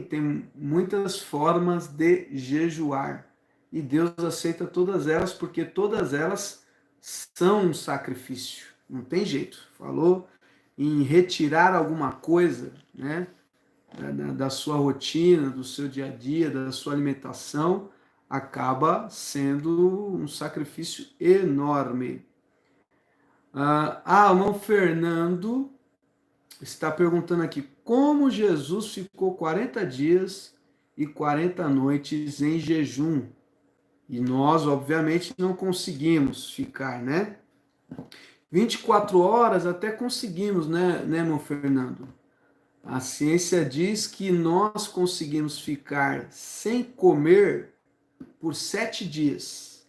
tem muitas formas de jejuar. E Deus aceita todas elas, porque todas elas são um sacrifício. Não tem jeito. Falou em retirar alguma coisa, né, da sua rotina, do seu dia a dia, da sua alimentação, acaba sendo um sacrifício enorme. O irmão Fernando está perguntando aqui, como Jesus ficou 40 dias e 40 noites em jejum? E nós, obviamente, não conseguimos ficar, né? 24 horas até conseguimos, né, irmão Fernando? A ciência diz que nós conseguimos ficar sem comer por 7 dias.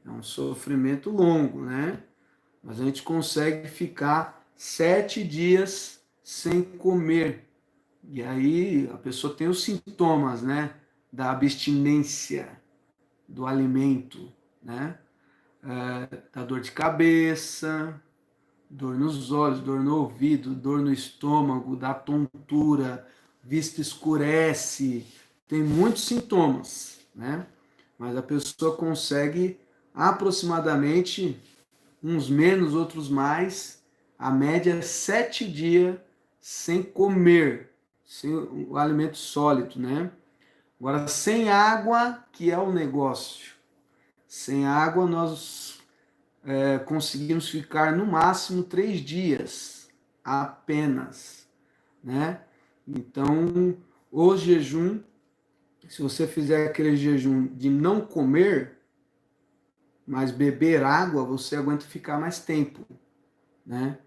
É um sofrimento longo, né? Mas a gente consegue ficar 7 dias sem comer. E aí a pessoa tem os sintomas, né, da abstinência do alimento, né? Da dor de cabeça, dor nos olhos, dor no ouvido, dor no estômago, da tontura, vista escurece, tem muitos sintomas, né? Mas a pessoa consegue aproximadamente, uns menos, outros mais, a média é 7 dias sem comer, sem o alimento sólido, né? Agora, sem água, que é o negócio. Sem água, nós conseguimos ficar no máximo 3 dias apenas, né? Então, o jejum, se você fizer aquele jejum de não comer, mas beber água, você aguenta ficar mais tempo, né?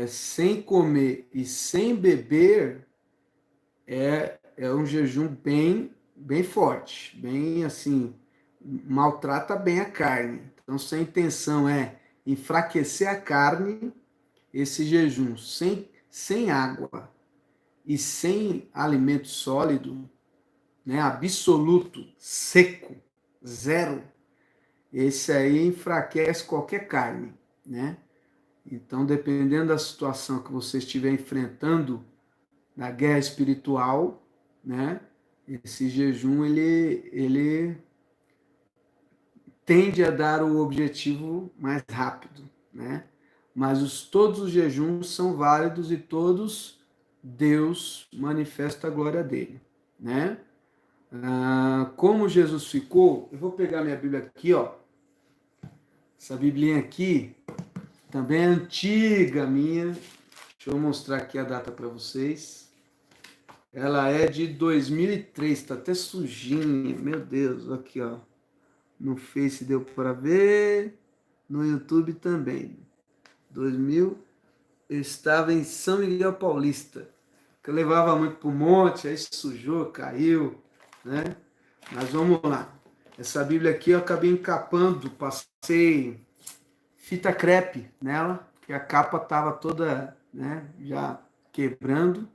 Sem comer e sem beber é um jejum bem forte, bem assim, maltrata bem a carne. Então, se a intenção é enfraquecer a carne, esse jejum sem água e sem alimento sólido, né, absoluto, seco, zero, esse aí enfraquece qualquer carne, né? Então, dependendo da situação que você estiver enfrentando na guerra espiritual, né, esse jejum ele tende a dar o objetivo mais rápido, né? Mas todos os jejuns são válidos e todos Deus manifesta a glória dele, né? Como Jesus ficou, eu vou pegar minha Bíblia aqui, ó. Essa Biblinha aqui também é antiga minha. Deixa eu mostrar aqui a data para vocês. Ela é de 2003, tá até sujinha, meu Deus, aqui ó. No Face deu para ver, no YouTube também. 2000, eu estava em São Miguel Paulista, que eu levava muito pro monte, aí sujou, caiu, né? Mas vamos lá. Essa Bíblia aqui eu acabei encapando, passei fita crepe nela, que a capa estava toda, né, já quebrando.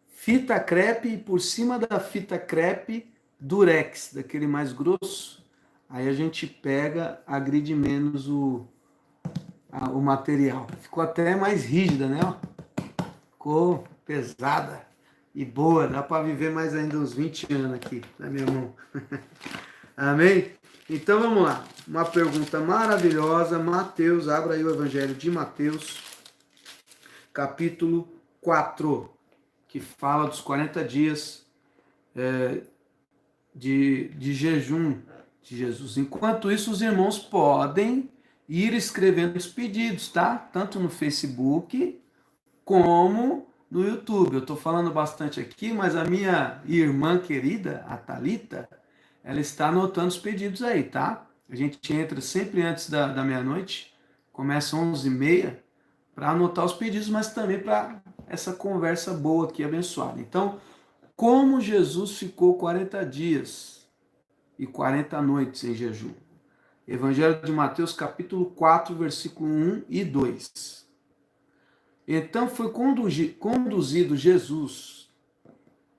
Fita crepe e por cima da fita crepe, durex, daquele mais grosso. Aí a gente pega, agride menos o material. Ficou até mais rígida, né? Ficou pesada e boa. Dá para viver mais ainda uns 20 anos aqui na minha mão. Amém? Então vamos lá. Uma pergunta maravilhosa. Mateus, abra aí o Evangelho de Mateus, capítulo 4, que fala dos 40 dias de jejum de Jesus. Enquanto isso, os irmãos podem ir escrevendo os pedidos, tá? Tanto no Facebook como no YouTube. Eu estou falando bastante aqui, mas a minha irmã querida, a Thalita, ela está anotando os pedidos aí, tá? A gente entra sempre antes da meia-noite, começa 11h30, para anotar os pedidos, mas também para essa conversa boa aqui, abençoada. Então, como Jesus ficou 40 dias e 40 noites em jejum? Evangelho de Mateus, capítulo 4, versículo 1 e 2. Então foi conduzido Jesus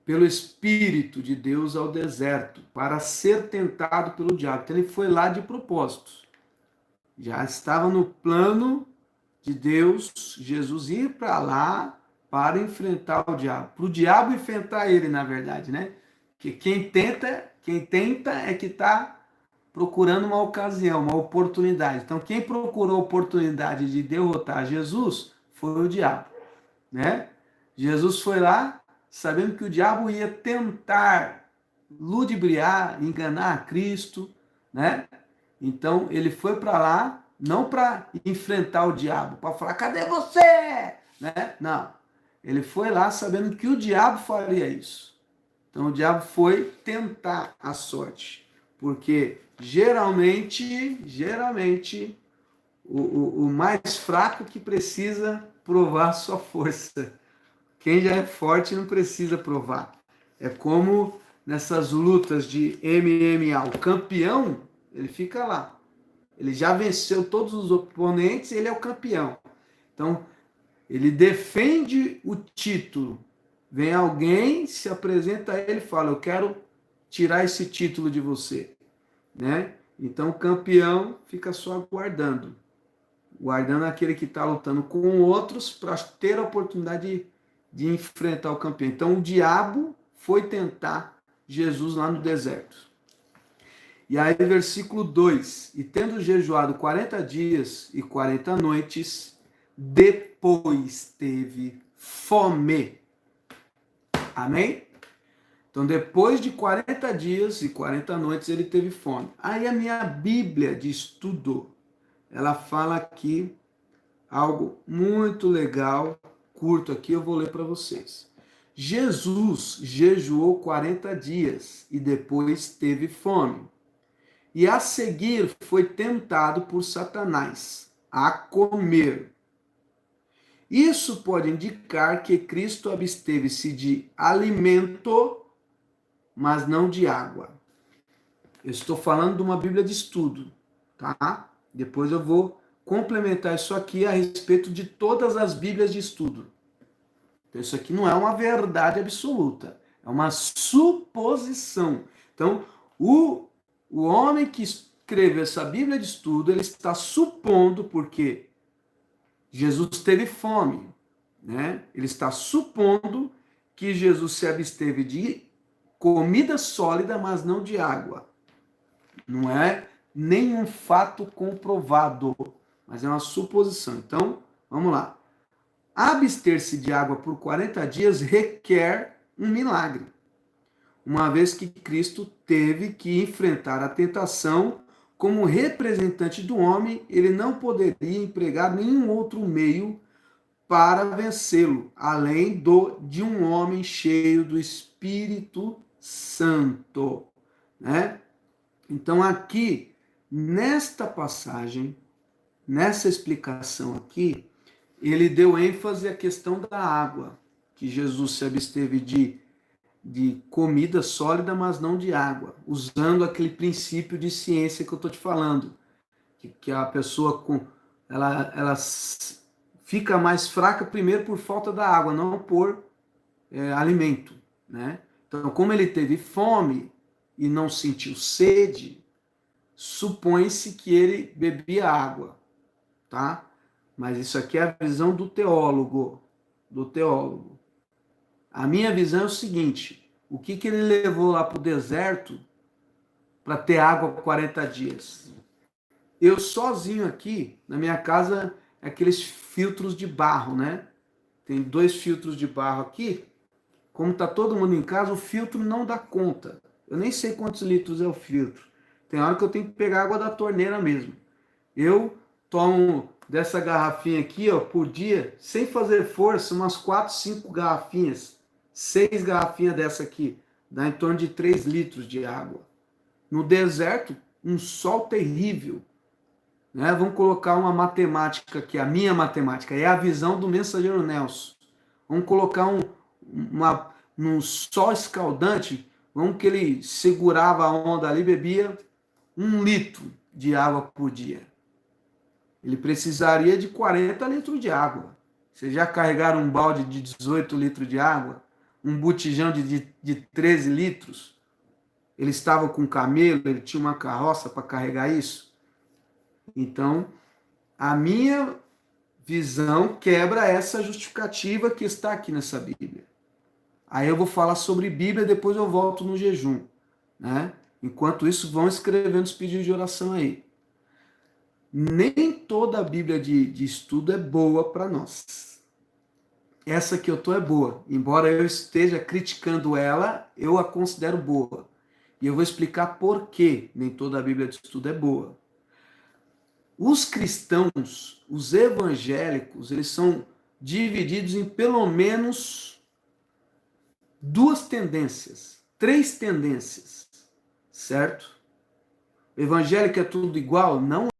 pelo Espírito de Deus ao deserto para ser tentado pelo diabo. Então ele foi lá de propósito. Já estava no plano de Deus, Jesus ir para lá para enfrentar o diabo. Para o diabo enfrentar ele, na verdade, né? Que quem tenta é que está procurando uma ocasião, uma oportunidade. Então, quem procurou a oportunidade de derrotar Jesus foi o diabo, né? Jesus foi lá, sabendo que o diabo ia tentar ludibriar, enganar a Cristo, né? Então, ele foi para lá, não para enfrentar o diabo, para falar, cadê você? Né? Não. Ele foi lá sabendo que o diabo faria isso. Então, o diabo foi tentar a sorte. Porque, geralmente, o mais fraco que precisa provar sua força. Quem já é forte não precisa provar. É como nessas lutas de MMA. O campeão, ele fica lá. Ele já venceu todos os oponentes, ele é o campeão. Então, ele defende o título. Vem alguém, se apresenta a ele e fala, eu quero tirar esse título de você. Né? Então, o campeão fica só guardando aquele que está lutando com outros para ter a oportunidade de enfrentar o campeão. Então, o diabo foi tentar Jesus lá no deserto. E aí, versículo 2: E tendo jejuado 40 dias e 40 noites, depois teve fome. Amém? Então, depois de 40 dias e 40 noites, ele teve fome. Aí a minha Bíblia de estudo, ela fala aqui algo muito legal, curto aqui, eu vou ler para vocês. Jesus jejuou 40 dias e depois teve fome. E a seguir foi tentado por Satanás a comer. Isso pode indicar que Cristo absteve-se de alimento, mas não de água. Eu estou falando de uma Bíblia de estudo, tá? Depois eu vou complementar isso aqui a respeito de todas as Bíblias de estudo. Então, isso aqui não é uma verdade absoluta, é uma suposição. Então, o homem que escreveu essa Bíblia de estudo, ele está supondo, porque Jesus teve fome, né? Ele está supondo que Jesus se absteve de comida sólida, mas não de água. Não é nenhum fato comprovado, mas é uma suposição. Então, vamos lá. Abster-se de água por 40 dias requer um milagre, uma vez que Cristo teve que enfrentar a tentação como representante do homem, ele não poderia empregar nenhum outro meio para vencê-lo, além de um homem cheio do Espírito Santo, né? Então aqui, nesta passagem, nessa explicação aqui, ele deu ênfase à questão da água, que Jesus se absteve de comida sólida, mas não de água, usando aquele princípio de ciência que eu estou te falando, que a pessoa ela fica mais fraca primeiro por falta da água, não por alimento, né? Então, como ele teve fome e não sentiu sede, supõe-se que ele bebia água, tá? Mas isso aqui é a visão do teólogo, A minha visão é o seguinte, o que ele levou lá para o deserto para ter água por 40 dias? Eu sozinho aqui, na minha casa, aqueles filtros de barro, né? Tem 2 filtros de barro aqui. Como está todo mundo em casa, o filtro não dá conta. Eu nem sei quantos litros é o filtro. Tem hora que eu tenho que pegar água da torneira mesmo. Eu tomo dessa garrafinha aqui, ó, por dia, sem fazer força, umas 4, 5 garrafinhas. 6 garrafinhas dessa aqui. Dá em torno de 3 litros de água. No deserto, um sol terrível. Né? Vamos colocar uma matemática aqui, a minha matemática, é a visão do mensageiro Nelson. Vamos colocar num sol escaldante, vamos que ele segurava a onda ali, bebia 1 litro de água por dia. Ele precisaria de 40 litros de água. Vocês já carregaram um balde de 18 litros de água? Um botijão de 13 litros? Ele estava com camelo, ele tinha uma carroça para carregar isso? Então, a minha visão quebra essa justificativa que está aqui nessa Bíblia. Aí eu vou falar sobre Bíblia, depois eu volto no jejum, né? Enquanto isso, vão escrevendo os pedidos de oração aí. Nem toda a Bíblia de estudo é boa para nós. Essa que eu tô é boa. Embora eu esteja criticando ela, eu a considero boa. E eu vou explicar por que nem toda a Bíblia de estudo é boa. Os cristãos, os evangélicos, eles são divididos em pelo menos duas tendências, três tendências, certo? Evangélico é tudo igual? Não